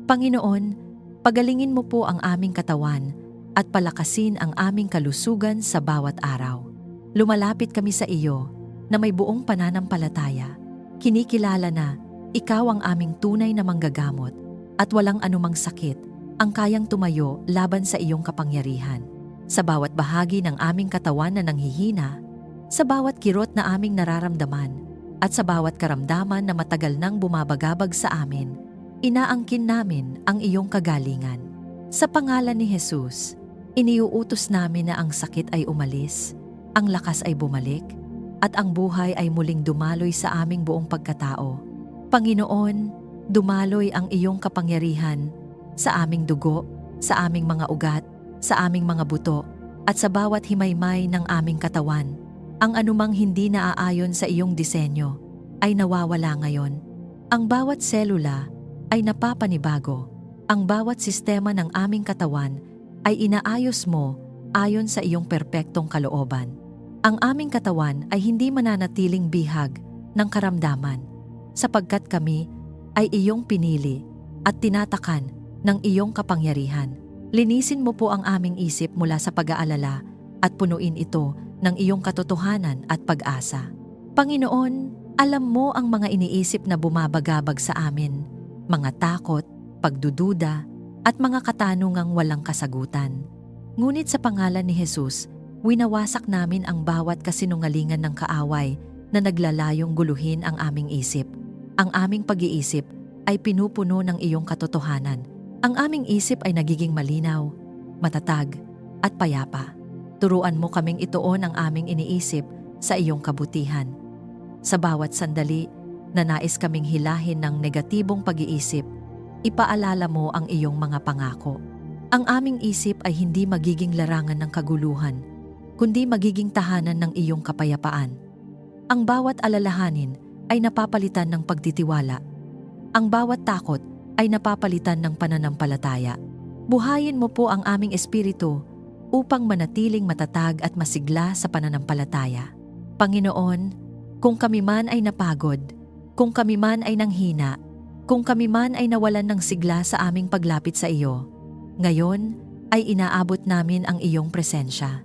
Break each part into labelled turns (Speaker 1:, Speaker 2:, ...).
Speaker 1: Panginoon, pagalingin mo po ang aming katawan at palakasin ang aming kalusugan sa bawat araw. Lumalapit kami sa iyo na may buong pananampalataya. Kinikilala na ikaw ang aming tunay na manggagamot at walang anumang sakit ang kayang tumayo laban sa iyong kapangyarihan. Sa bawat bahagi ng aming katawan na nanghihina, sa bawat kirot na aming nararamdaman, at sa bawat karamdaman na matagal nang bumabagabag sa amin, inaangkin namin ang iyong kagalingan. Sa pangalan ni Jesus, iniuutos namin na ang sakit ay umalis, ang lakas ay bumalik, at ang buhay ay muling dumaloy sa aming buong pagkatao. Panginoon, dumaloy ang iyong kapangyarihan sa aming dugo, sa aming mga ugat, sa aming mga buto, at sa bawat himaymay ng aming katawan. Ang anumang hindi naaayon sa iyong disenyo ay nawawala ngayon. Ang bawat selula ay napapanibago. Ang bawat sistema ng aming katawan ay inaayos mo ayon sa iyong perpektong kalooban. Ang aming katawan ay hindi mananatiling bihag ng karamdaman sapagkat kami ay iyong pinili at tinatakan ng iyong kapangyarihan. Linisin mo po ang aming isip mula sa pag-aalala at punuin ito ng iyong katotohanan at pag-asa. Panginoon, alam mo ang mga iniisip na bumabagabag sa amin, mga takot, pagdududa, at mga katanungang walang kasagutan. Ngunit sa pangalan ni Jesus, winawasak namin ang bawat kasinungalingan ng kaaway na naglalayong guluhin ang aming isip. Ang aming pag-iisip ay pinupuno ng iyong katotohanan. Ang aming isip ay nagiging malinaw, matatag, at payapa. Turuan mo kaming ituon ang aming iniisip sa iyong kabutihan. Sa bawat sandali na nais kaming hilahin ng negatibong pag-iisip, ipaalala mo ang iyong mga pangako. Ang aming isip ay hindi magiging larangan ng kaguluhan, kundi magiging tahanan ng iyong kapayapaan. Ang bawat alalahanin ay napapalitan ng pagtitiwala. Ang bawat takot ay napapalitan ng pananampalataya. Buhayin mo po ang aming espiritu upang manatiling matatag at masigla sa pananampalataya. Panginoon, kung kami man ay napagod, kung kami man ay nanghina, kung kami man ay nawalan ng sigla sa aming paglapit sa iyo, ngayon ay inaabot namin ang iyong presensya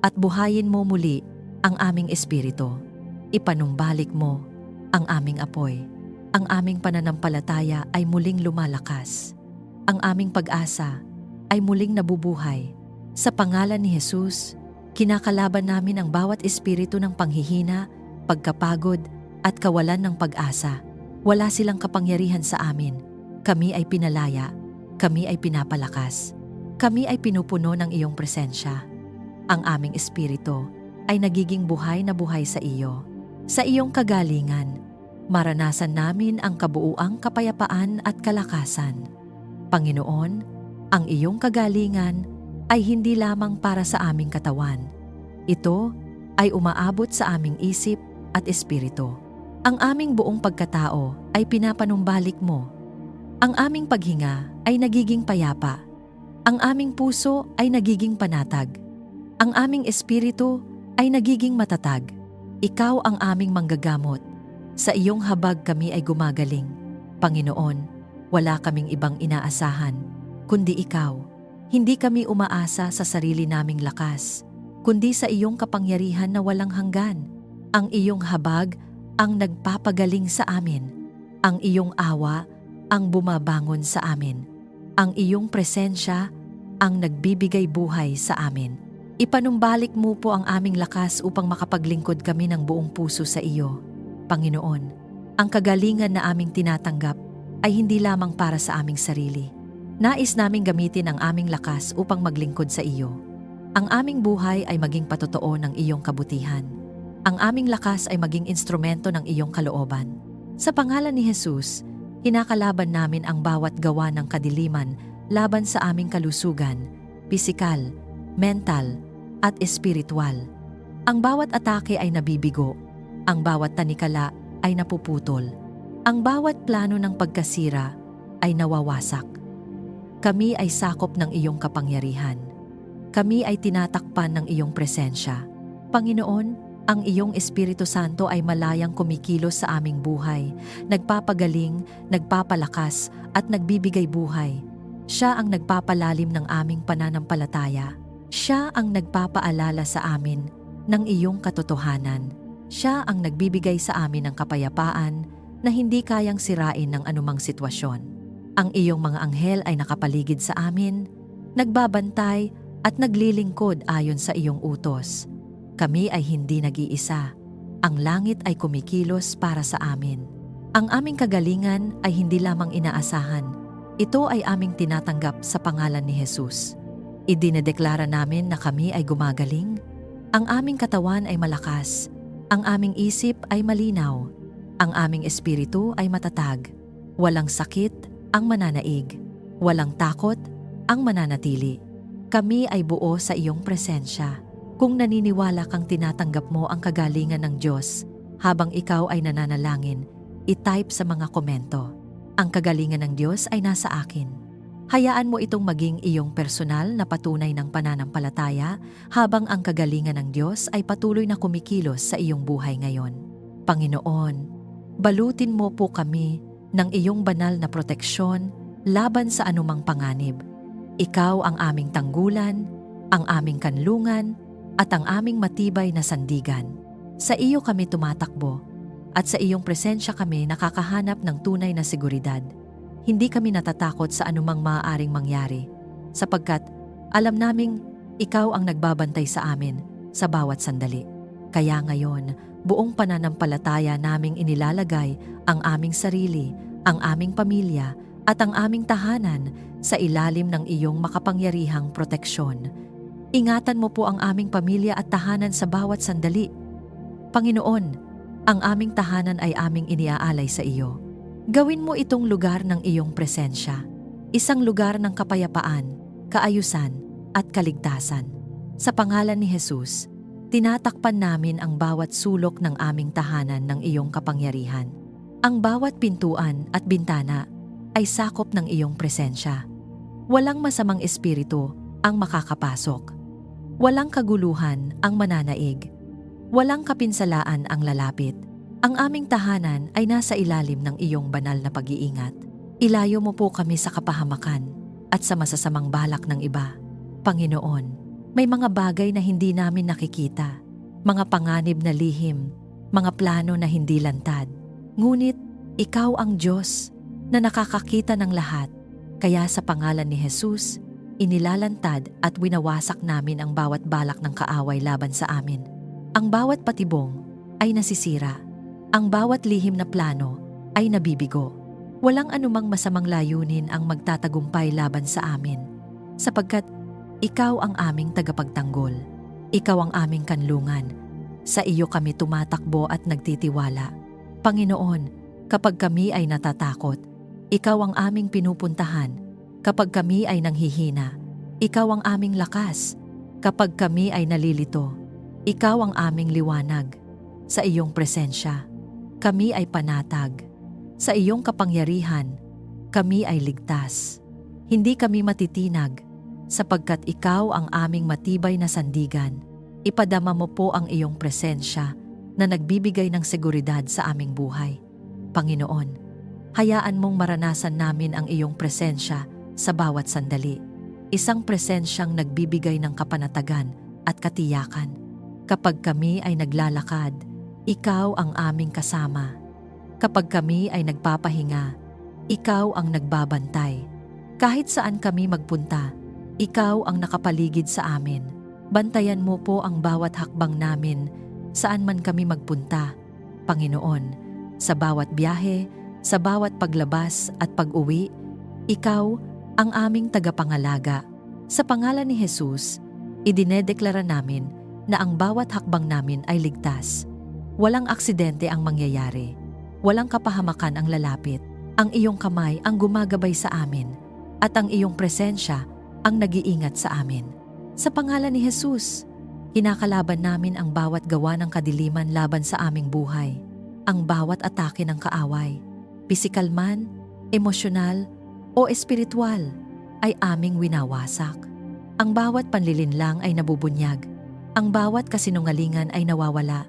Speaker 1: at buhayin mo muli ang aming espiritu. Ipanumbalik mo ang aming apoy. Ang aming pananampalataya ay muling lumalakas. Ang aming pag-asa ay muling nabubuhay. Sa pangalan ni Jesus, kinakalaban namin ang bawat espiritu ng panghihina, pagkapagod, at kawalan ng pag-asa. Wala silang kapangyarihan sa amin. Kami ay pinalaya. Kami ay pinapalakas. Kami ay pinupuno ng iyong presensya. Ang aming espiritu ay nagiging buhay na buhay sa iyo. Sa iyong kagalingan, maranasan namin ang kabuuang kapayapaan at kalakasan. Panginoon, ang iyong kagalingan ay hindi lamang para sa aming katawan. Ito ay umaabot sa aming isip at espiritu. Ang aming buong pagkatao ay pinapanumbalik mo. Ang aming paghinga ay nagiging payapa. Ang aming puso ay nagiging panatag. Ang aming espiritu ay nagiging matatag. Ikaw ang aming manggagamot. Sa iyong habag kami ay gumagaling. Panginoon, wala kaming ibang inaasahan, kundi ikaw. Hindi kami umaasa sa sarili naming lakas, kundi sa iyong kapangyarihan na walang hanggan. Ang iyong habag ang nagpapagaling sa amin. Ang iyong awa ang bumabangon sa amin. Ang iyong presensya ang nagbibigay buhay sa amin. Ipanumbalik mo po ang aming lakas upang makapaglingkod kami ng buong puso sa iyo. Panginoon, ang kagalingan na aming tinatanggap ay hindi lamang para sa aming sarili. Nais naming gamitin ang aming lakas upang maglingkod sa iyo. Ang aming buhay ay maging patotoo ng iyong kabutihan. Ang aming lakas ay maging instrumento ng iyong kalooban. Sa pangalan ni Jesus, kinakalaban namin ang bawat gawa ng kadiliman laban sa aming kalusugan, pisikal, mental, at espiritual. Ang bawat atake ay nabibigo. Ang bawat tanikala ay napuputol. Ang bawat plano ng pagkasira ay nawawasak. Kami ay sakop ng iyong kapangyarihan. Kami ay tinatakpan ng iyong presensya. Panginoon, Ang iyong Espiritu Santo ay malayang kumikilos sa aming buhay, nagpapagaling, nagpapalakas, at nagbibigay buhay. Siya ang nagpapalalim ng aming pananampalataya. Siya ang nagpapaalala sa amin ng iyong katotohanan. Siya ang nagbibigay sa amin ng kapayapaan na hindi kayang sirain ng anumang sitwasyon. Ang iyong mga anghel ay nakapaligid sa amin, nagbabantay at naglilingkod ayon sa iyong utos. Kami ay hindi nag-iisa. Ang langit ay kumikilos para sa amin. Ang aming kagalingan ay hindi lamang inaasahan. Ito ay aming tinatanggap sa pangalan ni Jesus. Idinedeklara namin na kami ay gumagaling. Ang aming katawan ay malakas. Ang aming isip ay malinaw. Ang aming espiritu ay matatag. Walang sakit ang mananaig. Walang takot ang mananatili. Kami ay buo sa iyong presensya. Kung naniniwala kang tinatanggap mo ang kagalingan ng Diyos habang ikaw ay nananalangin, i-type sa mga komento. Ang kagalingan ng Diyos ay nasa akin. Hayaan mo itong maging iyong personal na patunay ng pananampalataya habang ang kagalingan ng Diyos ay patuloy na kumikilos sa iyong buhay ngayon. Panginoon, balutin mo po kami ng iyong banal na proteksyon laban sa anumang panganib. Ikaw ang aming tanggulan, ang aming kanlungan, at ang aming matibay na sandigan. Sa iyo kami tumatakbo, at sa iyong presensya kami nakakahanap ng tunay na seguridad. Hindi kami natatakot sa anumang maaaring mangyari, sapagkat alam naming ikaw ang nagbabantay sa amin sa bawat sandali. Kaya ngayon, buong pananampalataya naming inilalagay ang aming sarili, ang aming pamilya, at ang aming tahanan sa ilalim ng iyong makapangyarihang proteksyon. Ingatan mo po ang aming pamilya at tahanan sa bawat sandali. Panginoon, ang aming tahanan ay aming iniaalay sa iyo. Gawin mo itong lugar ng iyong presensya, isang lugar ng kapayapaan, kaayusan, at kaligtasan. Sa pangalan ni Jesus, tinatakpan namin ang bawat sulok ng aming tahanan ng iyong kapangyarihan. Ang bawat pintuan at bintana ay sakop ng iyong presensya. Walang masamang espiritu ang makakapasok. Walang kaguluhan ang mananaig. Walang kapinsalaan ang lalapit. Ang aming tahanan ay nasa ilalim ng iyong banal na pag-iingat. Ilayo mo po kami sa kapahamakan at sa masasamang balak ng iba. Panginoon, may mga bagay na hindi namin nakikita, mga panganib na lihim, mga plano na hindi lantad. Ngunit, ikaw ang Diyos na nakakakita ng lahat. Kaya sa pangalan ni Jesus, inilalantad at winawasak namin ang bawat balak ng kaaway laban sa amin. Ang bawat patibong ay nasisira. Ang bawat lihim na plano ay nabibigo. Walang anumang masamang layunin ang magtatagumpay laban sa amin, sapagkat ikaw ang aming tagapagtanggol. Ikaw ang aming kanlungan. Sa iyo kami tumatakbo at nagtitiwala. Panginoon, kapag kami ay natatakot, ikaw ang aming pinupuntahan. Kapag kami ay nanghihina, ikaw ang aming lakas. Kapag kami ay nalilito, ikaw ang aming liwanag. Sa iyong presensya, kami ay panatag. Sa iyong kapangyarihan, kami ay ligtas. Hindi kami matitinag, sapagkat ikaw ang aming matibay na sandigan. Ipadama mo po ang iyong presensya na nagbibigay ng seguridad sa aming buhay. Panginoon, hayaan mong maranasan namin ang iyong presensya sa bawat sandali. Isang presensyang nagbibigay ng kapanatagan at katiyakan. Kapag kami ay naglalakad, ikaw ang aming kasama. Kapag kami ay nagpapahinga, ikaw ang nagbabantay. Kahit saan kami magpunta, ikaw ang nakapaligid sa amin. Bantayan mo po ang bawat hakbang namin saan man kami magpunta. Panginoon, sa bawat biyahe, sa bawat paglabas at pag-uwi, ikaw ang aming tagapangalaga. Sa pangalan ni Jesus, idinedeklara namin na ang bawat hakbang namin ay ligtas. Walang aksidente ang mangyayari. Walang kapahamakan ang lalapit. Ang iyong kamay ang gumagabay sa amin at ang iyong presensya ang nag-iingat sa amin. Sa pangalan ni Jesus, kinakalaban namin ang bawat gawa ng kadiliman laban sa aming buhay. Ang bawat atake ng kaaway, pisikal man, emosyonal, o espiritual, ay aming winawasak. Ang bawat panlilinlang ay nabubunyag. Ang bawat kasinungalingan ay nawawala.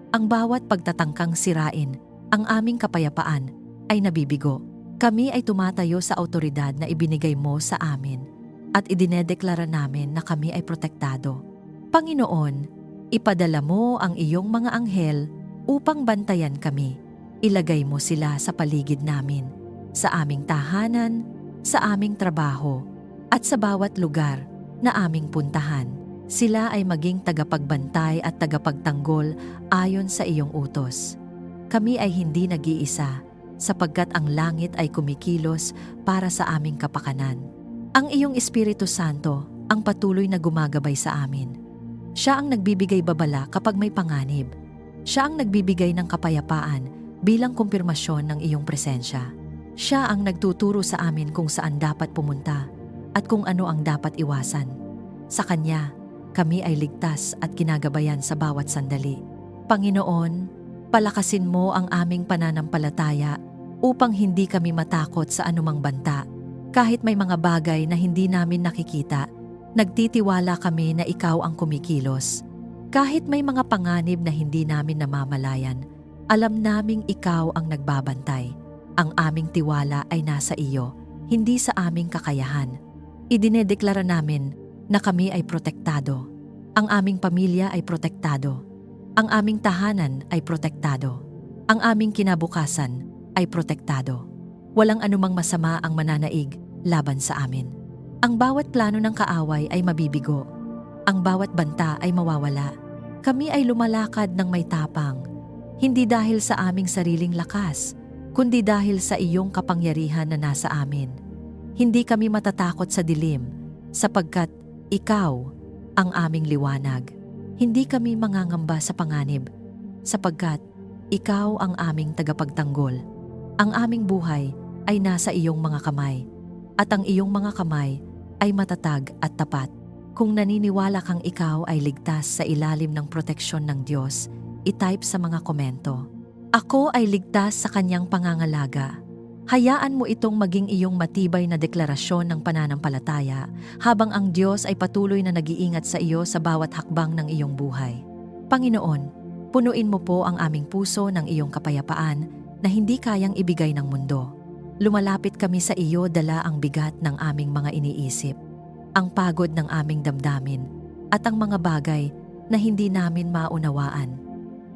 Speaker 1: Ang bawat pagtatangkang sirain ang aming kapayapaan ay nabibigo. Kami ay tumatayo sa awtoridad na ibinigay mo sa amin at idinedeklara namin na kami ay protektado. Panginoon, ipadala mo ang iyong mga anghel upang bantayan kami. Ilagay mo sila sa paligid namin, sa aming tahanan, sa aming trabaho, at sa bawat lugar na aming puntahan. Sila ay maging tagapagbantay at tagapagtanggol ayon sa iyong utos. Kami ay hindi nag-iisa sapagkat ang langit ay kumikilos para sa aming kapakanan. Ang iyong Espiritu Santo ang patuloy na gumagabay sa amin. Siya ang nagbibigay babala kapag may panganib. Siya ang nagbibigay ng kapayapaan bilang kumpirmasyon ng iyong presensya. Siya ang nagtuturo sa amin kung saan dapat pumunta at kung ano ang dapat iwasan. Sa Kanya, kami ay ligtas at kinagabayan sa bawat sandali. Panginoon, palakasin mo ang aming pananampalataya upang hindi kami matakot sa anumang banta. Kahit may mga bagay na hindi namin nakikita, nagtitiwala kami na ikaw ang kumikilos. Kahit may mga panganib na hindi namin namamalayan, alam naming ikaw ang nagbabantay. Ang aming tiwala ay nasa iyo, hindi sa aming kakayahan. Idinedeklara namin na kami ay protektado. Ang aming pamilya ay protektado. Ang aming tahanan ay protektado. Ang aming kinabukasan ay protektado. Walang anumang masama ang mananaig laban sa amin. Ang bawat plano ng kaaway ay mabibigo. Ang bawat banta ay mawawala. Kami ay lumalakad ng may tapang. Hindi dahil sa aming sariling lakas, kundi dahil sa iyong kapangyarihan na nasa amin. Hindi kami matatakot sa dilim, sapagkat ikaw ang aming liwanag. Hindi kami mangangamba sa panganib, sapagkat ikaw ang aming tagapagtanggol. Ang aming buhay ay nasa iyong mga kamay, at ang iyong mga kamay ay matatag at tapat. Kung naniniwala kang ikaw ay ligtas sa ilalim ng proteksyon ng Diyos, i-type sa mga komento. Ako ay ligtas sa kanyang pangangalaga. Hayaan mo itong maging iyong matibay na deklarasyon ng pananampalataya habang ang Diyos ay patuloy na nag-iingat sa iyo sa bawat hakbang ng iyong buhay. Panginoon, punuin mo po ang aming puso ng iyong kapayapaan na hindi kayang ibigay ng mundo. Lumalapit kami sa iyo dala ang bigat ng aming mga iniisip, ang pagod ng aming damdamin, at ang mga bagay na hindi namin maunawaan.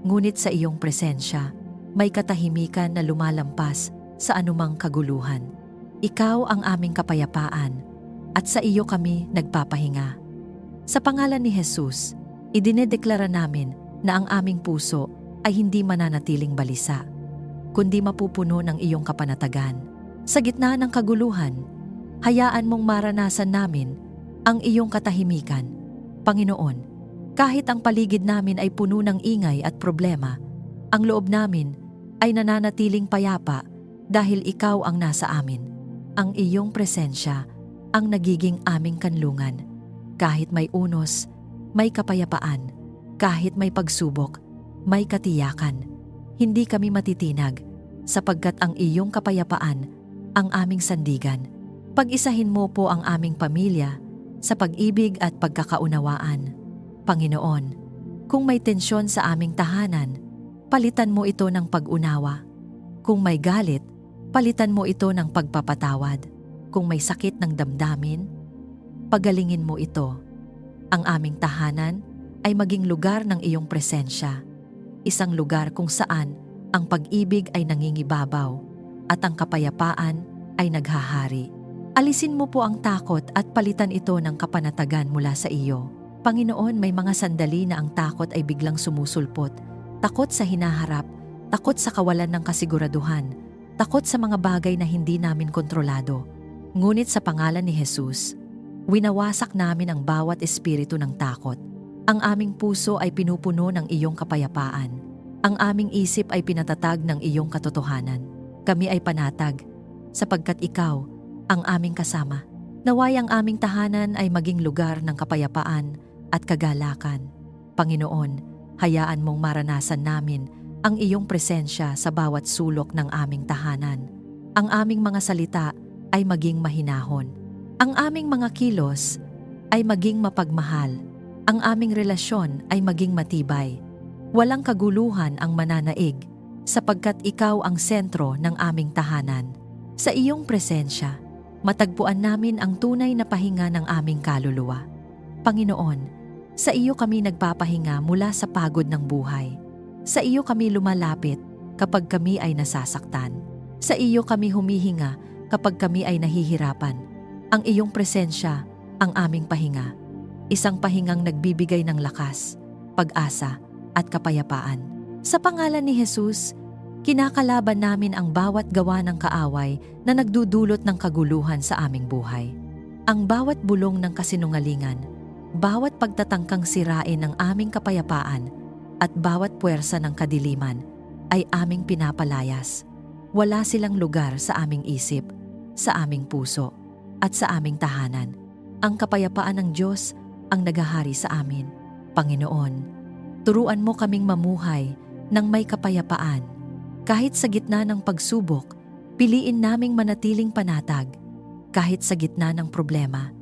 Speaker 1: Ngunit sa iyong presensya, may katahimikan na lumalampas sa anumang kaguluhan. Ikaw ang aming kapayapaan, at sa iyo kami nagpapahinga. Sa pangalan ni Jesus, idinedeklara namin na ang aming puso ay hindi mananatiling balisa, kundi mapupuno ng iyong kapanatagan. Sa gitna ng kaguluhan, hayaan mong maranasan namin ang iyong katahimikan. Panginoon, kahit ang paligid namin ay puno ng ingay at problema, ang loob namin ay nananatiling payapa dahil ikaw ang nasa amin. Ang iyong presensya ang nagiging aming kanlungan. Kahit may unos, may kapayapaan. Kahit may pagsubok, may katiyakan. Hindi kami matitinag sapagkat ang iyong kapayapaan ang aming sandigan. Pag-isahin mo po ang aming pamilya sa pag-ibig at pagkakaunawaan. Panginoon, kung may tensyon sa aming tahanan, palitan mo ito ng pag-unawa. Kung may galit, palitan mo ito ng pagpapatawad. Kung may sakit ng damdamin, pagalingin mo ito. Ang aming tahanan ay maging lugar ng iyong presensya. Isang lugar kung saan ang pag-ibig ay nangingibabaw at ang kapayapaan ay naghahari. Alisin mo po ang takot at palitan ito ng kapanatagan mula sa iyo. Panginoon, may mga sandali na ang takot ay biglang sumusulpot. Takot sa hinaharap, takot sa kawalan ng kasiguraduhan, takot sa mga bagay na hindi namin kontrolado. Ngunit sa pangalan ni Jesus, winawasak namin ang bawat espiritu ng takot. Ang aming puso ay pinupuno ng iyong kapayapaan. Ang aming isip ay pinatatag ng iyong katotohanan. Kami ay panatag, sapagkat ikaw ang aming kasama. Naway ang aming tahanan ay maging lugar ng kapayapaan at kagalakan. Panginoon, hayaan mong maranasan namin ang iyong presensya sa bawat sulok ng aming tahanan. Ang aming mga salita ay maging mahinahon. Ang aming mga kilos ay maging mapagmahal. Ang aming relasyon ay maging matibay. Walang kaguluhan ang mananaig, sapagkat ikaw ang sentro ng aming tahanan. Sa iyong presensya, matagpuan namin ang tunay na pahinga ng aming kaluluwa. Panginoon, sa iyo kami nagpapahinga mula sa pagod ng buhay. Sa iyo kami lumalapit kapag kami ay nasasaktan. Sa iyo kami humihinga kapag kami ay nahihirapan. Ang iyong presensya, ang aming pahinga. Isang pahingang nagbibigay ng lakas, pag-asa, at kapayapaan. Sa pangalan ni Jesus, kinakalaban namin ang bawat gawa ng kaaway na nagdudulot ng kaguluhan sa aming buhay. Ang bawat bulong ng kasinungalingan, bawat pagtatangkang sirain ng aming kapayapaan, at bawat puwersa ng kadiliman ay aming pinapalayas. Wala silang lugar sa aming isip, sa aming puso, at sa aming tahanan. Ang kapayapaan ng Diyos ang naghahari sa amin. Panginoon, turuan mo kaming mamuhay ng may kapayapaan. Kahit sa gitna ng pagsubok, piliin naming manatiling panatag. Kahit sa gitna ng problema,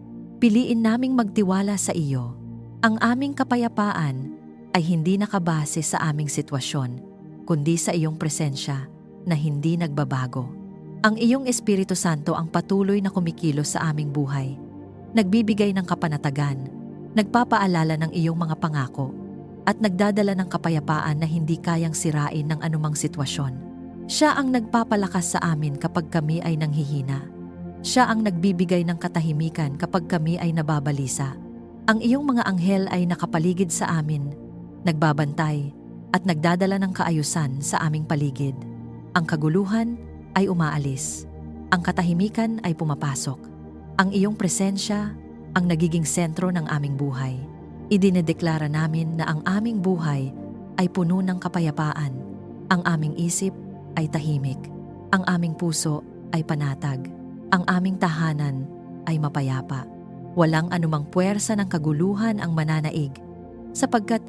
Speaker 1: piliin naming magtiwala sa iyo. Ang aming kapayapaan ay hindi nakabase sa aming sitwasyon, kundi sa iyong presensya na hindi nagbabago. Ang iyong Espiritu Santo ang patuloy na kumikilos sa aming buhay, nagbibigay ng kapanatagan, nagpapaalala ng iyong mga pangako, at nagdadala ng kapayapaan na hindi kayang sirain ng anumang sitwasyon. Siya ang nagpapalakas sa amin kapag kami ay nanghihina. Siya ang nagbibigay ng katahimikan kapag kami ay nababalisa. Ang iyong mga anghel ay nakapaligid sa amin, nagbabantay, at nagdadala ng kaayusan sa aming paligid. Ang kaguluhan ay umaalis. Ang katahimikan ay pumapasok. Ang iyong presensya ang nagiging sentro ng aming buhay. Idinedeklara namin na ang aming buhay ay puno ng kapayapaan. Ang aming isip ay tahimik. Ang aming puso ay panatag. Ang aming tahanan ay mapayapa. Walang anumang puwersa ng kaguluhan ang mananaig, sapagkat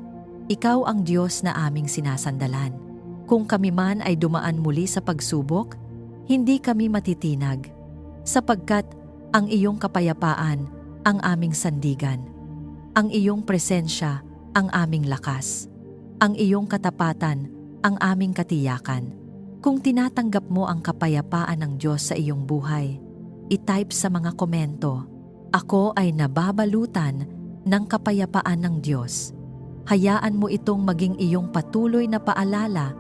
Speaker 1: ikaw ang Diyos na aming sinasandalan. Kung kami man ay dumaan muli sa pagsubok, hindi kami matitinag, sapagkat ang iyong kapayapaan ang aming sandigan. Ang iyong presensya ang aming lakas. Ang iyong katapatan ang aming katiyakan. Kung tinatanggap mo ang kapayapaan ng Diyos sa iyong buhay, i-type sa mga komento, "Ako ay nababalutan ng kapayapaan ng Diyos." Hayaan mo itong maging iyong patuloy na paalala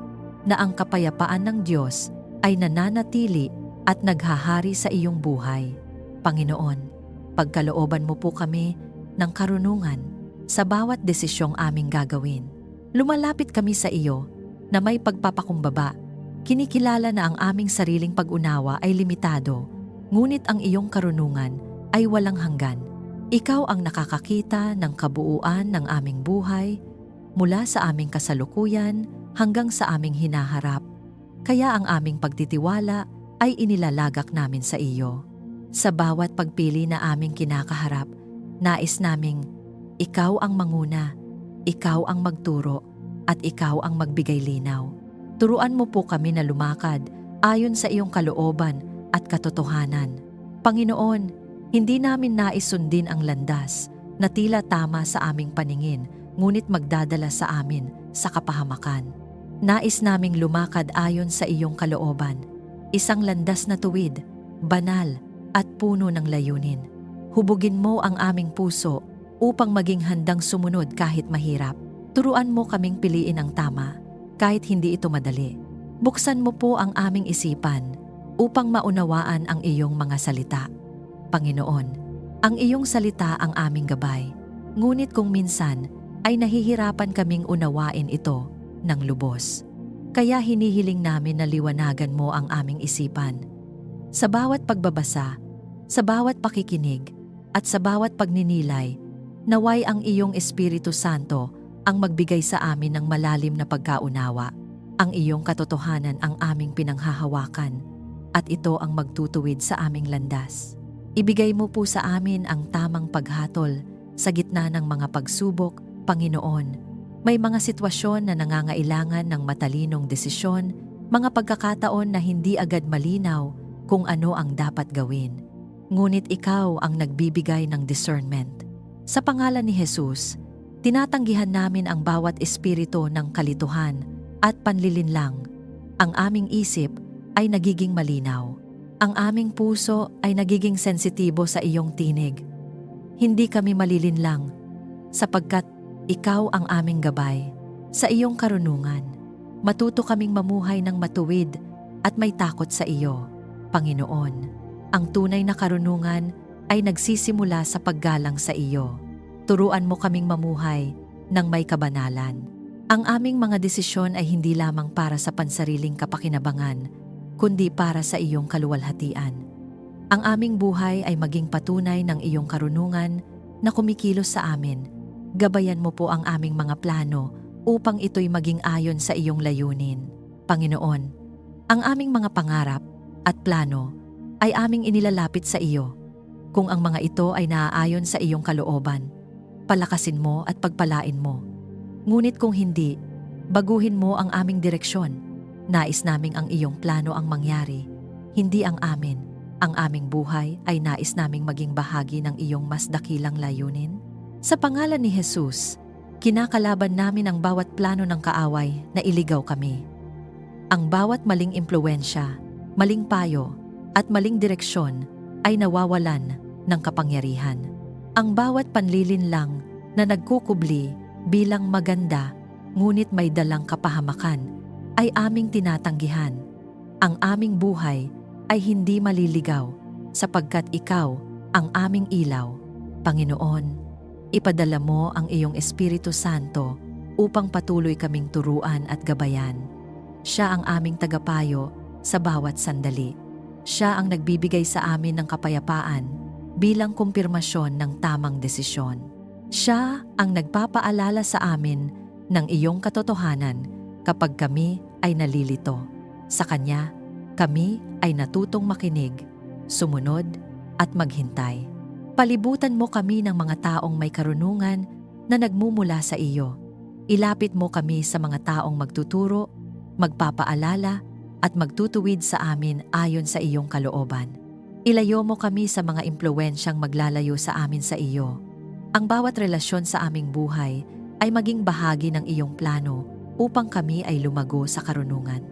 Speaker 1: na ang kapayapaan ng Diyos ay nananatili at naghahari sa iyong buhay. Panginoon, pagkalooban mo po kami ng karunungan sa bawat desisyong aming gagawin. Lumalapit kami sa iyo na may pagpapakumbaba. Kinikilala na ang aming sariling pag-unawa ay limitado, ngunit ang iyong karunungan ay walang hanggan. Ikaw ang nakakakita ng kabuuan ng aming buhay, mula sa aming kasalukuyan hanggang sa aming hinaharap. Kaya ang aming pagtitiwala ay inilalagak namin sa iyo. Sa bawat pagpili na aming kinakaharap, nais naming ikaw ang manguna, ikaw ang magturo, at ikaw ang magbigay linaw. Turuan mo po kami na lumakad ayon sa iyong kalooban at katotohanan. Panginoon, hindi namin nais sundin ang landas na tila tama sa aming paningin, ngunit magdadala sa amin sa kapahamakan. Nais naming lumakad ayon sa iyong kalooban, isang landas na tuwid, banal, at puno ng layunin. Hubugin mo ang aming puso upang maging handang sumunod kahit mahirap. Turuan mo kaming piliin ang tama kahit hindi ito madali. Buksan mo po ang aming isipan upang maunawaan ang iyong mga salita. Panginoon, ang iyong salita ang aming gabay. Ngunit kung minsan ay nahihirapan kaming unawain ito ng lubos. Kaya hinihiling namin na liwanagan mo ang aming isipan. Sa bawat pagbabasa, sa bawat pakikinig, at sa bawat pagninilay, naway ang iyong Espiritu Santo ang magbigay sa amin ng malalim na pagkaunawa. Ang iyong katotohanan ang aming pinanghahawakan, at ito ang magtutuwid sa aming landas. Ibigay mo po sa amin ang tamang paghatol sa gitna ng mga pagsubok, Panginoon. May mga sitwasyon na nangangailangan ng matalinong desisyon, mga pagkakataon na hindi agad malinaw kung ano ang dapat gawin. Ngunit ikaw ang nagbibigay ng discernment. Sa pangalan ni Jesus, Tinatanggihan namin ang bawat espiritu ng kalituhan at panlilinlang. Ang aming isip ay nagiging malinaw. Ang aming puso ay nagiging sensitibo sa iyong tinig. Hindi kami malilinlang sapagkat ikaw ang aming gabay. Sa iyong karunungan, matuto kaming mamuhay ng matuwid at may takot sa iyo, Panginoon. Ang tunay na karunungan ay nagsisimula sa paggalang sa iyo. Turuan mo kaming mamuhay ng may kabanalan. Ang aming mga desisyon ay hindi lamang para sa pansariling kapakinabangan, kundi para sa iyong kaluwalhatian. Ang aming buhay ay maging patunay ng iyong karunungan na kumikilos sa amin. Gabayan mo po ang aming mga plano upang ito'y maging ayon sa iyong layunin. Panginoon, ang aming mga pangarap at plano ay aming inilalapit sa iyo. Kung ang mga ito ay naaayon sa iyong kalooban, palakasin mo at pagpalain mo. Ngunit kung hindi, baguhin mo ang aming direksyon. Nais naming ang iyong plano ang mangyari, hindi ang amin. Ang aming buhay ay nais naming maging bahagi ng iyong mas dakilang layunin. Sa pangalan ni Jesus, kinakalaban namin ang bawat plano ng kaaway na iligaw kami. Ang bawat maling impluwensya, maling payo, at maling direksyon ay nawawalan ng kapangyarihan. Ang bawat panlilinlang na nagkukubli bilang maganda ngunit may dalang kapahamakan ay aming tinatanggihan. Ang aming buhay ay hindi maliligaw sapagkat ikaw ang aming ilaw. Panginoon, ipadala mo ang iyong Espiritu Santo upang patuloy kaming turuan at gabayan. Siya ang aming tagapayo sa bawat sandali. Siya ang nagbibigay sa amin ng kapayapaan bilang kumpirmasyon ng tamang desisyon. Siya ang nagpapaalala sa amin ng iyong katotohanan kapag kami ay nalilito. Sa Kanya, kami ay natutong makinig, sumunod at maghintay. Palibutan mo kami ng mga taong may karunungan na nagmumula sa iyo. Ilapit mo kami sa mga taong magtuturo, magpapaalala at magtutuwid sa amin ayon sa iyong kalooban. Ilayo mo kami sa mga impluwensyang maglalayo sa amin sa iyo. Ang bawat relasyon sa aming buhay ay maging bahagi ng iyong plano upang kami ay lumago sa karunungan.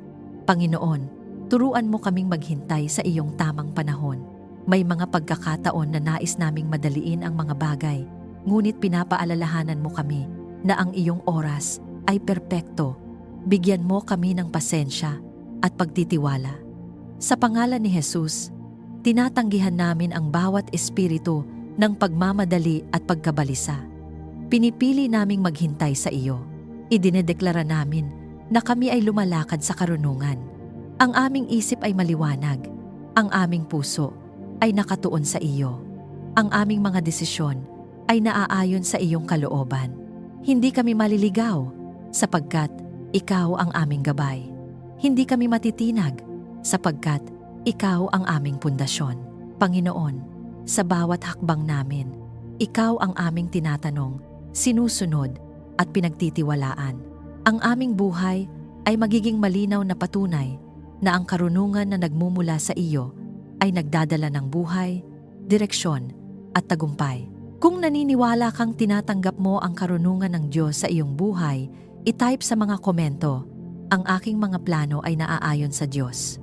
Speaker 1: Panginoon, turuan mo kaming maghintay sa iyong tamang panahon. May mga pagkakataon na nais naming madaliin ang mga bagay, ngunit pinapaalalahanan mo kami na ang iyong oras ay perpekto. Bigyan mo kami ng pasensya at pagtitiwala. Sa pangalan ni Jesus, tinatanggihan namin ang bawat espiritu ng pagmamadali at pagkabalisa. Pinipili naming maghintay sa iyo. Idinedeklara namin na kami ay lumalakad sa karunungan. Ang aming isip ay maliwanag. Ang aming puso ay nakatuon sa iyo. Ang aming mga desisyon ay naaayon sa iyong kalooban. Hindi kami maliligaw sapagkat ikaw ang aming gabay. Hindi kami matitinag sapagkat ikaw ang aming pundasyon. Panginoon, sa bawat hakbang namin, ikaw ang aming tinatanong, sinusunod at pinagtitiwalaan. Ang aming buhay ay magiging malinaw na patunay na ang karunungan na nagmumula sa iyo ay nagdadala ng buhay, direksyon at tagumpay. Kung naniniwala kang tinatanggap mo ang karunungan ng Diyos sa iyong buhay, i-type sa mga komento, ang aking mga plano ay naaayon sa Diyos.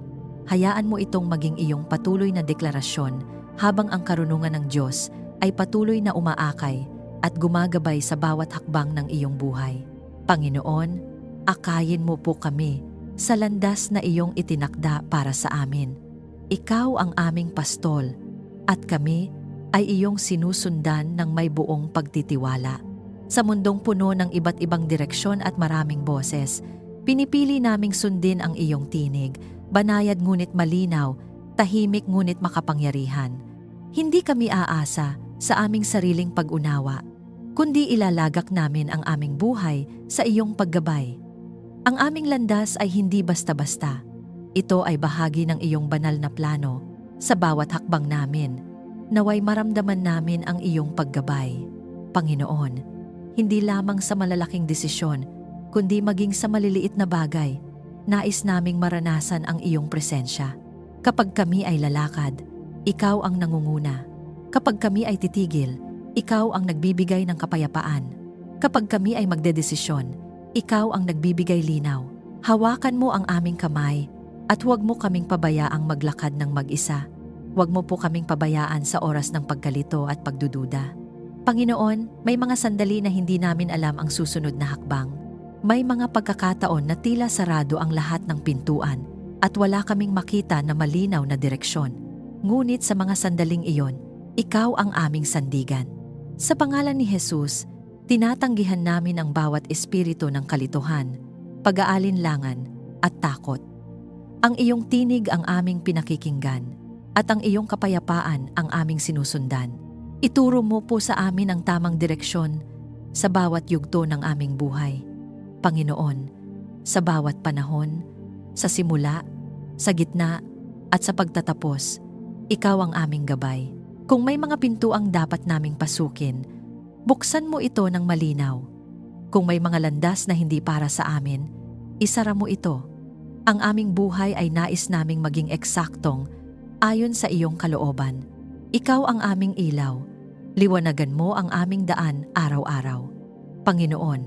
Speaker 1: Hayaan mo itong maging iyong patuloy na deklarasyon habang ang karunungan ng Diyos ay patuloy na umaakay at gumagabay sa bawat hakbang ng iyong buhay. Panginoon, akayin mo po kami sa landas na iyong itinakda para sa amin. Ikaw ang aming pastol at kami ay iyong sinusundan ng may buong pagtitiwala. Sa mundong puno ng iba't ibang direksyon at maraming boses, pinipili naming sundin ang iyong tinig, banayad ngunit malinaw, tahimik ngunit makapangyarihan. Hindi kami aasa sa aming sariling pag-unawa, kundi ilalagak namin ang aming buhay sa iyong paggabay. Ang aming landas ay hindi basta-basta. Ito ay bahagi ng iyong banal na plano. Sa bawat hakbang namin, naway maramdaman namin ang iyong paggabay. Panginoon, hindi lamang sa malalaking desisyon, kundi maging sa maliliit na bagay, nais naming maranasan ang iyong presensya. Kapag kami ay lalakad, ikaw ang nangunguna. Kapag kami ay titigil, ikaw ang nagbibigay ng kapayapaan. Kapag kami ay magdedesisyon, ikaw ang nagbibigay linaw. Hawakan mo ang aming kamay at huwag mo kaming pabayaang maglakad ng mag-isa. Huwag mo po kaming pabayaan sa oras ng pagkalito at pagdududa. Panginoon, may mga sandali na hindi namin alam ang susunod na hakbang. May mga pagkakataon na tila sarado ang lahat ng pintuan at wala kaming makita na malinaw na direksyon. Ngunit sa mga sandaling iyon, ikaw ang aming sandigan. Sa pangalan ni Jesus, tinatanggihan namin ang bawat espiritu ng kalituhan, pag-aalinlangan at takot. Ang iyong tinig ang aming pinakikinggan at ang iyong kapayapaan ang aming sinusundan. Ituro mo po sa amin ang tamang direksyon sa bawat yugto ng aming buhay. Panginoon, sa bawat panahon, sa simula, sa gitna, at sa pagtatapos, ikaw ang aming gabay. Kung may mga pintuang dapat naming pasukin, buksan mo ito ng malinaw. Kung may mga landas na hindi para sa amin, isara mo ito. Ang aming buhay ay nais naming maging eksaktong ayon sa iyong kalooban. Ikaw ang aming ilaw. Liwanagan mo ang aming daan araw-araw. Panginoon,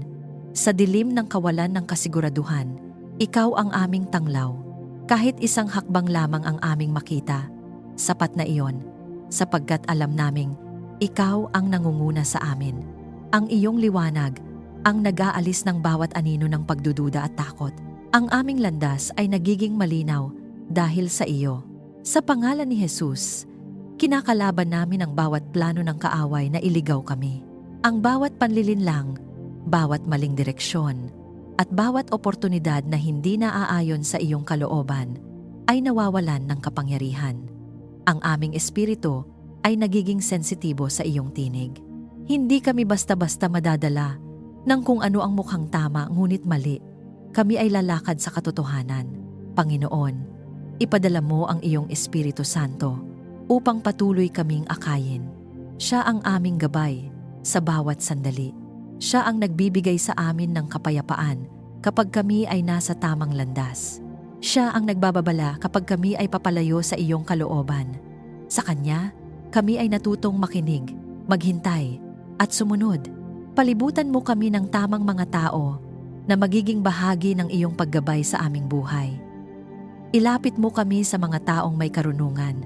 Speaker 1: sa dilim ng kawalan ng kasiguraduhan, ikaw ang aming tanglaw. Kahit isang hakbang lamang ang aming makita, sapat na iyon, sapagkat alam naming ikaw ang nangunguna sa amin. Ang iyong liwanag ang nag-aalis ng bawat anino ng pagdududa at takot. Ang aming landas ay nagiging malinaw dahil sa iyo. Sa pangalan ni Jesus, kinakalaban namin ang bawat plano ng kaaway na iligaw kami. Ang bawat panlilinlang, bawat maling direksyon, at bawat oportunidad na hindi naaayon sa iyong kalooban ay nawawalan ng kapangyarihan. Ang aming espiritu ay nagiging sensitibo sa iyong tinig. Hindi kami basta-basta madadala ng kung ano ang mukhang tama ngunit mali. Kami ay lalakad sa katotohanan. Panginoon, ipadala mo ang iyong Espiritu Santo upang patuloy kaming akayin. Siya ang aming gabay sa bawat sandali. Siya ang nagbibigay sa amin ng kapayapaan kapag kami ay nasa tamang landas. Siya ang nagbababala kapag kami ay papalayo sa iyong kalooban. Sa Kanya, kami ay natutong makinig, maghintay, at sumunod. Palibutan mo kami ng tamang mga tao na magiging bahagi ng iyong paggabay sa aming buhay. Ilapit mo kami sa mga taong may karunungan,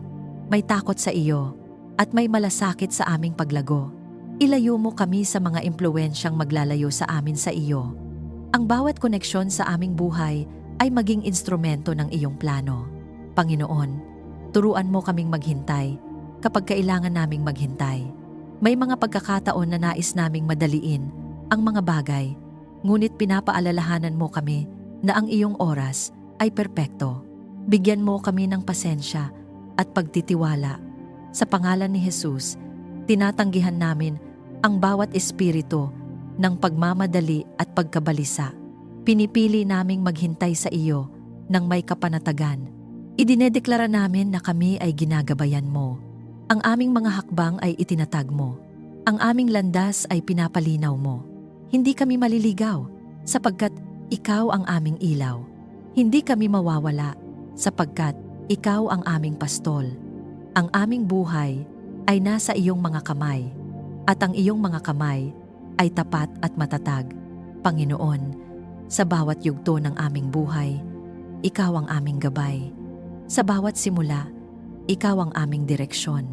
Speaker 1: may takot sa iyo, at may malasakit sa aming paglago. Ilayo mo kami sa mga impluwensyang maglalayo sa amin sa iyo. Ang bawat koneksyon sa aming buhay ay maging instrumento ng iyong plano. Panginoon, turuan mo kaming maghintay kapag kailangan naming maghintay. May mga pagkakataon na nais naming madaliin ang mga bagay, ngunit pinapaalalahanan mo kami na ang iyong oras ay perpekto. Bigyan mo kami ng pasensya at pagtitiwala. Sa pangalan ni Jesus, tinatanggihan namin ang bawat espiritu ng pagmamadali at pagkabalisa. Pinipili naming maghintay sa iyo ng may kapanatagan. Idinedeklara namin na kami ay ginagabayan mo. Ang aming mga hakbang ay itinatag mo. Ang aming landas ay pinapalinaw mo. Hindi kami maliligaw sapagkat ikaw ang aming ilaw. Hindi kami mawawala sapagkat ikaw ang aming pastol. Ang aming buhay ay nasa iyong mga kamay at ang iyong mga kamay ay tapat at matatag. Panginoon, sa bawat yugto ng aming buhay, ikaw ang aming gabay. Sa bawat simula, ikaw ang aming direksyon.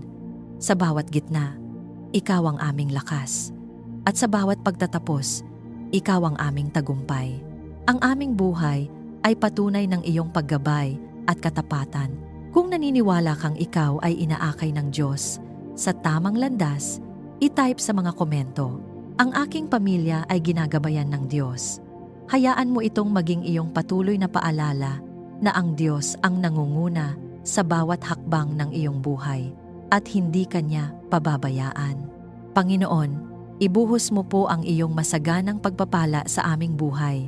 Speaker 1: Sa bawat gitna, ikaw ang aming lakas. At sa bawat pagtatapos, ikaw ang aming tagumpay. Ang aming buhay ay patunay ng iyong paggabay at katapatan. Kung naniniwala kang ikaw ay inaakay ng Diyos sa tamang landas, i-type sa mga komento, ang aking pamilya ay ginagabayan ng Diyos. Hayaan mo itong maging iyong patuloy na paalala na ang Diyos ang nangunguna sa bawat hakbang ng iyong buhay at hindi Kanya pababayaan. Panginoon, ibuhos mo po ang iyong masaganang pagpapala sa aming buhay.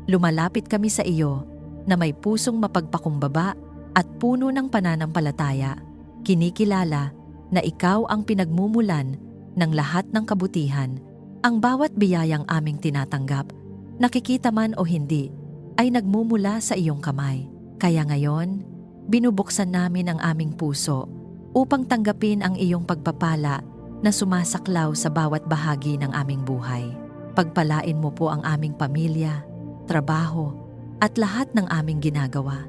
Speaker 1: Lumalapit kami sa iyo na may pusong mapagpakumbaba at puno ng pananampalataya. Kinikilala na ikaw ang pinagmumulan ng lahat ng kabutihan. Ang bawat biyayang aming tinatanggap, nakikita man o hindi, ay nagmumula sa iyong kamay. Kaya ngayon, binubuksan namin ang aming puso upang tanggapin ang iyong pagpapala na sumasaklaw sa bawat bahagi ng aming buhay. Pagpalain mo po ang aming pamilya, trabaho, at lahat ng aming ginagawa.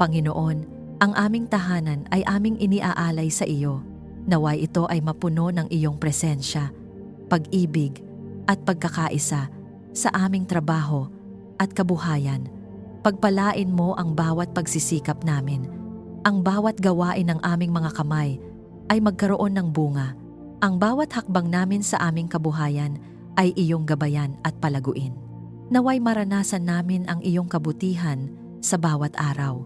Speaker 1: Panginoon, ang aming tahanan ay aming iniaalay sa iyo. Naway ito ay mapuno ng iyong presensya, pag-ibig, at pagkakaisa sa aming trabaho at kabuhayan. Pagpalain mo ang bawat pagsisikap namin. Ang bawat gawain ng aming mga kamay ay magkaroon ng bunga. Ang bawat hakbang namin sa aming kabuhayan ay iyong gabayan at palaguin. Naway maranasan namin ang iyong kabutihan sa bawat araw.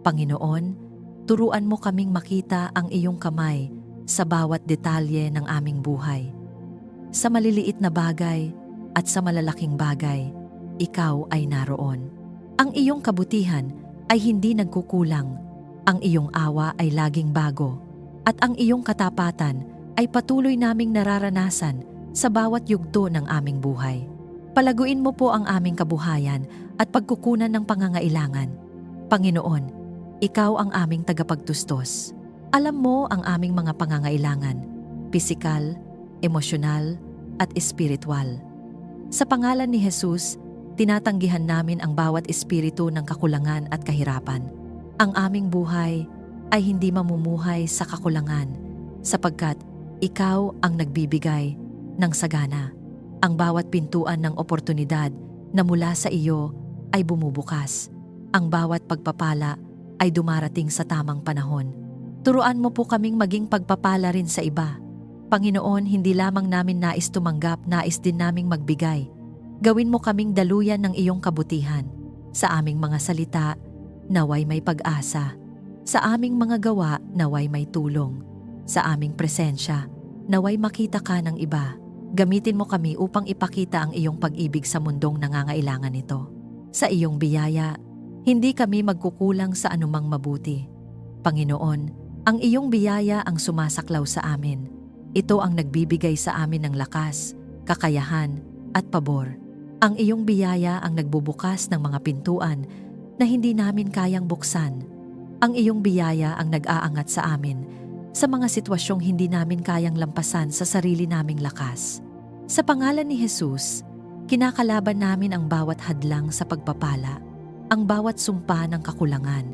Speaker 1: Panginoon, turuan mo kaming makita ang iyong kamay sa bawat detalye ng aming buhay. Sa maliliit na bagay at sa malalaking bagay, ikaw ay naroon. Ang iyong kabutihan ay hindi nagkukulang, ang iyong awa ay laging bago, at ang iyong katapatan ay patuloy naming nararanasan sa bawat yugto ng aming buhay. Palaguin mo po ang aming kabuhayan at pagkukunan ng pangangailangan. Panginoon, ikaw ang aming tagapagtustos. Alam mo ang aming mga pangangailangan, pisikal, emosyonal, at espiritual. Sa pangalan ni Jesus, tinatanggihan namin ang bawat espiritu ng kakulangan at kahirapan. Ang aming buhay ay hindi mamumuhay sa kakulangan, sapagkat ikaw ang nagbibigay ng sagana. Ang bawat pintuan ng oportunidad na mula sa iyo ay bumubukas. Ang bawat pagpapala ay dumarating sa tamang panahon. Turuan mo po kaming maging pagpapala rin sa iba. Panginoon, hindi lamang namin nais tumanggap, nais din naming magbigay. Gawin mo kaming daluyan ng iyong kabutihan. Sa aming mga salita, naway may pag-asa. Sa aming mga gawa, naway may tulong. Sa aming presensya, naway makita ka ng iba. Gamitin mo kami upang ipakita ang iyong pag-ibig sa mundong nangangailangan nito. Sa iyong biyaya, hindi kami magkukulang sa anumang mabuti. Panginoon, ang iyong biyaya ang sumasaklaw sa amin. Ito ang nagbibigay sa amin ng lakas, kakayahan, at pabor. Ang iyong biyaya ang nagbubukas ng mga pintuan na hindi namin kayang buksan. Ang iyong biyaya ang nag-aangat sa amin sa mga sitwasyong hindi namin kayang lampasan sa sarili naming lakas. Sa pangalan ni Jesus, kinakalaban namin ang bawat hadlang sa pagpapala, ang bawat sumpa ng kakulangan,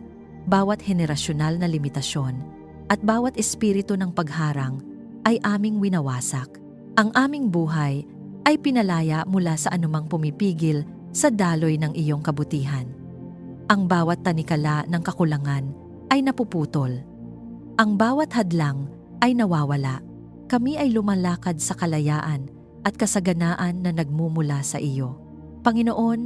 Speaker 1: bawat henerasyonal na limitasyon, at bawat espiritu ng pagharang ay aming winawasak. Ang aming buhay ay pinalaya mula sa anumang pumipigil sa daloy ng iyong kabutihan. Ang bawat tanikala ng kakulangan ay napuputol. Ang bawat hadlang ay nawawala. Kami ay lumalakad sa kalayaan at kasaganaan na nagmumula sa iyo. Panginoon,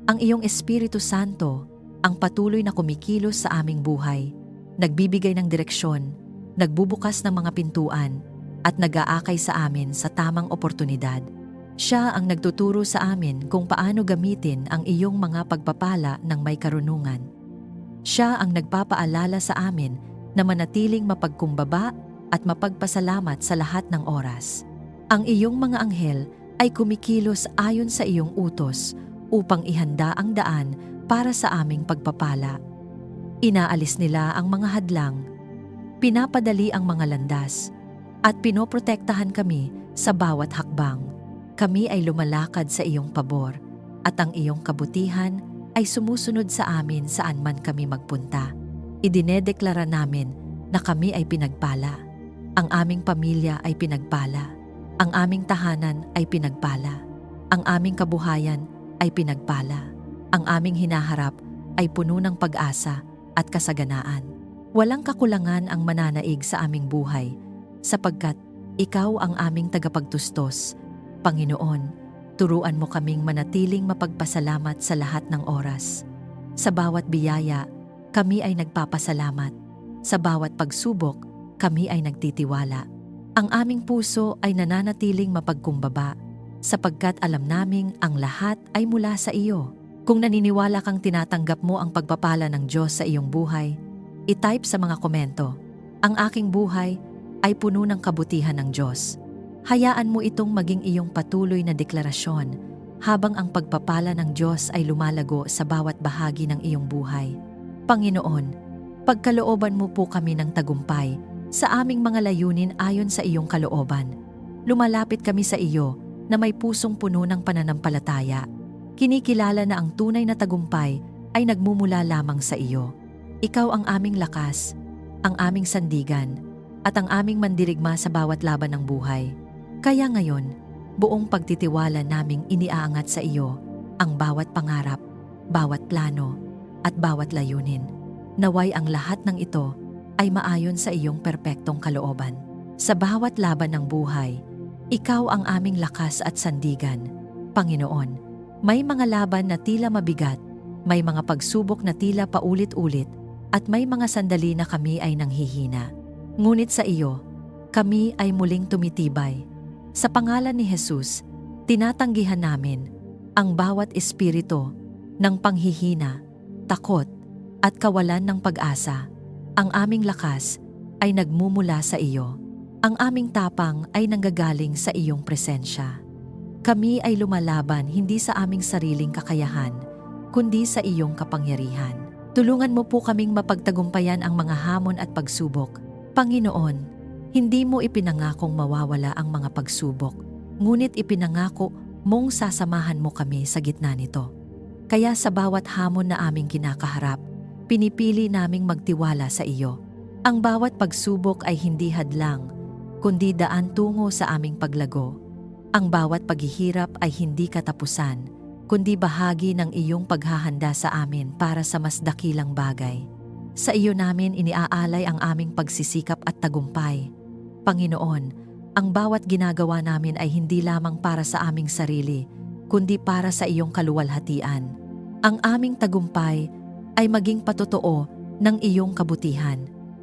Speaker 1: ang iyong Espiritu Santo ang patuloy na kumikilos sa aming buhay, nagbibigay ng direksyon, nagbubukas ng mga pintuan, at nag-aakay sa amin sa tamang oportunidad. Siya ang nagtuturo sa amin kung paano gamitin ang iyong mga pagpapala ng may karunungan. Siya ang nagpapaalala sa amin na manatiling mapagkumbaba at mapagpasalamat sa lahat ng oras. Ang iyong mga anghel ay kumikilos ayon sa iyong utos upang ihanda ang daan para sa aming pagpapala. Inaalis nila ang mga hadlang, pinapadali ang mga landas, at pinoprotektahan kami sa bawat hakbang. Kami ay lumalakad sa iyong pabor, at ang iyong kabutihan ay sumusunod sa amin saan man kami magpunta. Idinedeklara namin na kami ay pinagpala. Ang aming pamilya ay pinagpala. Ang aming tahanan ay pinagpala. Ang aming kabuhayan ay pinagpala. Ang aming hinaharap ay puno ng pag-asa at kasaganaan. Walang kakulangan ang mananaig sa aming buhay, sapagkat ikaw ang aming tagapagtustos. Panginoon, turuan mo kaming manatiling mapagpasalamat sa lahat ng oras. Sa bawat biyaya, kami ay nagpapasalamat. Sa bawat pagsubok, kami ay nagtitiwala. Ang aming puso ay nananatiling mapagkumbaba, sapagkat alam naming ang lahat ay mula sa iyo. Kung naniniwala kang tinatanggap mo ang pagpapala ng Diyos sa iyong buhay, i-type sa mga komento, "Ang aking buhay ay puno ng kabutihan ng Diyos." Hayaan mo itong maging iyong patuloy na deklarasyon habang ang pagpapala ng Diyos ay lumalago sa bawat bahagi ng iyong buhay. Panginoon, pagkalooban mo po kami ng tagumpay sa aming mga layunin ayon sa iyong kalooban. Lumalapit kami sa iyo na may pusong puno ng pananampalataya. Kinikilala na ang tunay na tagumpay ay nagmumula lamang sa iyo. Ikaw ang aming lakas, ang aming sandigan, at ang aming mandirigma sa bawat laban ng buhay. Kaya ngayon, buong pagtitiwala naming iniaangat sa iyo ang bawat pangarap, bawat plano, at bawat layunin. Naway ang lahat ng ito ay maayon sa iyong perpektong kalooban. Sa bawat laban ng buhay, ikaw ang aming lakas at sandigan. Panginoon, may mga laban na tila mabigat, may mga pagsubok na tila paulit-ulit, at may mga sandali na kami ay nanghihina. Ngunit sa iyo, kami ay muling tumitibay. Sa pangalan ni Jesus, tinatanggihan namin ang bawat espiritu ng panghihina, takot, at kawalan ng pag-asa. Ang aming lakas ay nagmumula sa iyo. Ang aming tapang ay nanggagaling sa iyong presensya. Kami ay lumalaban hindi sa aming sariling kakayahan, kundi sa iyong kapangyarihan. Tulungan mo po kaming mapagtagumpayan ang mga hamon at pagsubok. Panginoon, hindi mo ipinangakong mawawala ang mga pagsubok, ngunit ipinangako mong sasamahan mo kami sa gitna nito. Kaya sa bawat hamon na aming kinakaharap, pinipili naming magtiwala sa iyo. Ang bawat pagsubok ay hindi hadlang, kundi daan tungo sa aming paglago. Ang bawat paghihirap ay hindi katapusan, kundi bahagi ng iyong paghahanda sa amin para sa mas dakilang bagay. Sa iyo namin iniaalay ang aming pagsisikap at tagumpay. Panginoon, ang bawat ginagawa namin ay hindi lamang para sa aming sarili, kundi para sa iyong kaluwalhatian. Ang aming tagumpay ay maging patotoo ng iyong kabutihan.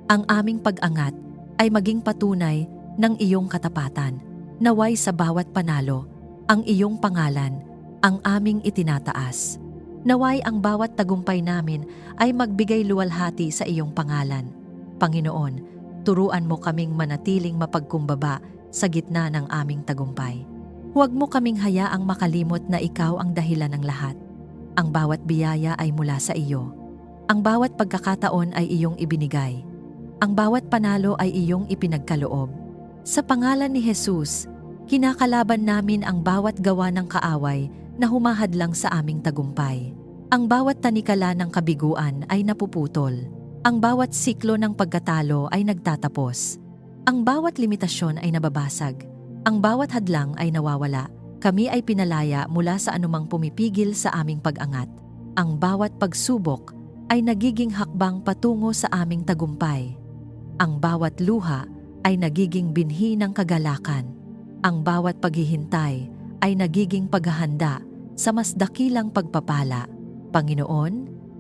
Speaker 1: Ang aming pag-angat ay maging patunay ng iyong katapatan. Naway sa bawat panalo, ang iyong pangalan ang aming itinataas. Naway ang bawat tagumpay namin ay magbigay luwalhati sa iyong pangalan. Panginoon, turuan mo kaming manatiling mapagkumbaba sa gitna ng aming tagumpay. Huwag mo kaming hayaang makalimot na ikaw ang dahilan ng lahat. Ang bawat biyaya ay mula sa iyo. Ang bawat pagkakataon ay iyong ibinigay. Ang bawat panalo ay iyong ipinagkaloob. Sa pangalan ni Jesus, kinakalaban namin ang bawat gawa ng kaaway na humahadlang sa aming tagumpay. Ang bawat tanikala ng kabiguan ay napuputol. Ang bawat siklo ng pagkatalo ay nagtatapos. Ang bawat limitasyon ay nababasag. Ang bawat hadlang ay nawawala. Kami ay pinalaya mula sa anumang pumipigil sa aming pag-angat. Ang bawat pagsubok ay nagiging hakbang patungo sa aming tagumpay. Ang bawat luha ay nagiging binhi ng kagalakan. Ang bawat paghihintay ay nagiging paghahanda sa mas dakilang pagpapala. Panginoon,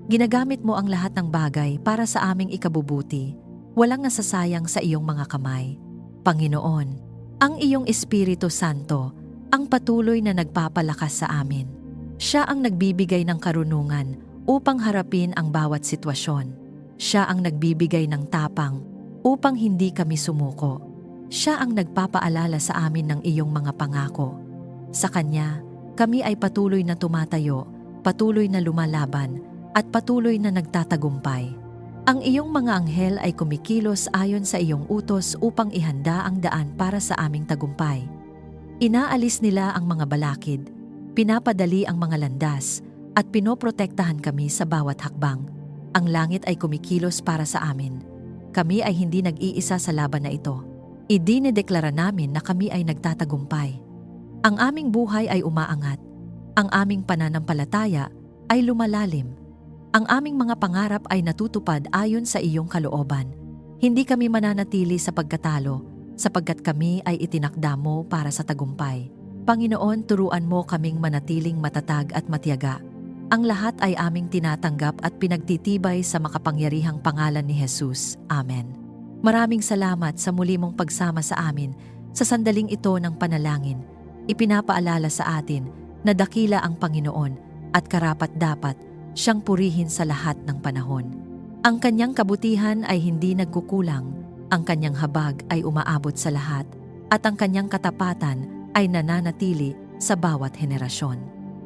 Speaker 1: ginagamit mo ang lahat ng bagay para sa aming ikabubuti. Walang nasasayang sa iyong mga kamay. Panginoon, ang iyong Espiritu Santo ang patuloy na nagpapalakas sa amin. Siya ang nagbibigay ng karunungan upang harapin ang bawat sitwasyon. Siya ang nagbibigay ng tapang upang hindi kami sumuko. Siya ang nagpapaalala sa amin ng iyong mga pangako. Sa Kanya, kami ay patuloy na tumatayo, patuloy na lumalaban, at patuloy na nagtatagumpay. Ang iyong mga anghel ay kumikilos ayon sa iyong utos upang ihanda ang daan para sa aming tagumpay. Inaalis nila ang mga balakid, pinapadali ang mga landas, at pinoprotektahan kami sa bawat hakbang. Ang langit ay kumikilos para sa amin. Kami ay hindi nag-iisa sa laban na ito. Idinedeklara namin na kami ay nagtatagumpay. Ang aming buhay ay umaangat. Ang aming pananampalataya ay lumalalim. Ang aming mga pangarap ay natutupad ayon sa iyong kalooban. Hindi kami mananatili sa pagkatalo, sapagkat kami ay itinakda mo para sa tagumpay. Panginoon, turuan mo kaming manatiling matatag at matiyaga. Ang lahat ay aming tinatanggap at pinagtitibay sa makapangyarihang pangalan ni Jesus. Amen. Maraming salamat sa muli mong pagsama sa amin sa sandaling ito ng panalangin. Ipinapaalala sa atin na dakila ang Panginoon at karapat-dapat siyang purihin sa lahat ng panahon. Ang kanyang kabutihan ay hindi nagkukulang, ang kanyang habag ay umaabot sa lahat, at ang kanyang katapatan ay nananatili sa bawat henerasyon.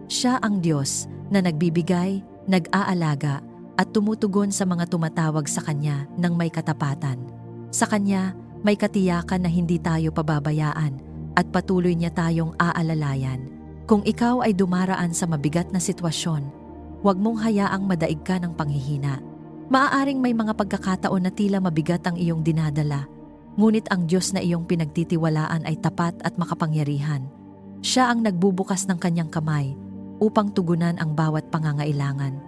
Speaker 1: Siya ang Diyos na nagbibigay, nag-aalaga, at tumutugon sa mga tumatawag sa Kanya ng may katapatan. Sa Kanya, may katiyakan na hindi tayo pababayaan at patuloy niya tayong aalalayan. Kung ikaw ay dumaraan sa mabigat na sitwasyon, huwag mong hayaang madaig ka ng panghihina. Maaaring may mga pagkakataon na tila mabigat ang iyong dinadala, ngunit ang Diyos na iyong pinagtitiwalaan ay tapat at makapangyarihan. Siya ang nagbubukas ng kanyang kamay upang tugunan ang bawat pangangailangan.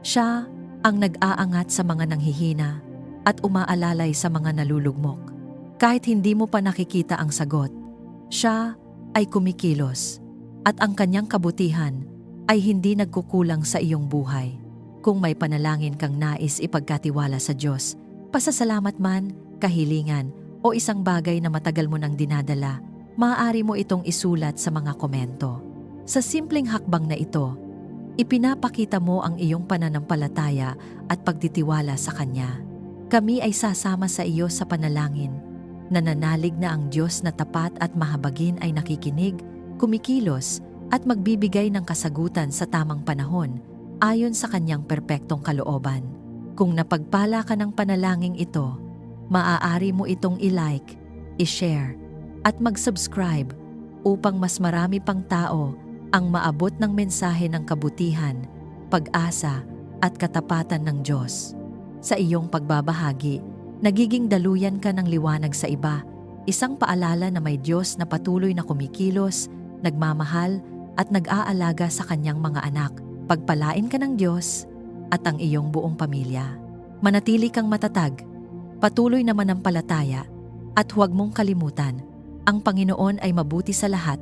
Speaker 1: Siya ang nag-aangat sa mga nanghihina at umaalalay sa mga nalulugmok. Kahit hindi mo pa nakikita ang sagot, siya ay kumikilos at ang kanyang kabutihan ay hindi nagkukulang sa iyong buhay. Kung may panalangin kang nais ipagkatiwala sa Diyos, pasasalamat man, kahilingan o isang bagay na matagal mo nang dinadala, maaari mo itong isulat sa mga komento. Sa simpleng hakbang na ito, ipinapakita mo ang iyong pananampalataya at pagtitiwala sa Kanya. Kami ay sasama sa iyo sa panalangin. Nananalig na ang Diyos na tapat at mahabagin ay nakikinig, kumikilos at magbibigay ng kasagutan sa tamang panahon ayon sa Kanyang perpektong kalooban. Kung napagpala ka ng panalangin ito, maaari mo itong i-like, i-share at mag-subscribe upang mas marami pang tao ang maabot ng mensahe ng kabutihan, pag-asa at katapatan ng Diyos. Sa iyong pagbabahagi, nagiging daluyan ka ng liwanag sa iba, isang paalala na may Diyos na patuloy na kumikilos, nagmamahal at nag-aalaga sa Kanyang mga anak. Pagpalain ka ng Diyos at ang iyong buong pamilya. Manatili kang matatag, patuloy na manampalataya at huwag mong kalimutan, ang Panginoon ay mabuti sa lahat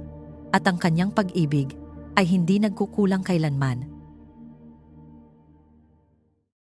Speaker 1: at ang Kanyang pag-ibig ay hindi nagkukulang kailanman.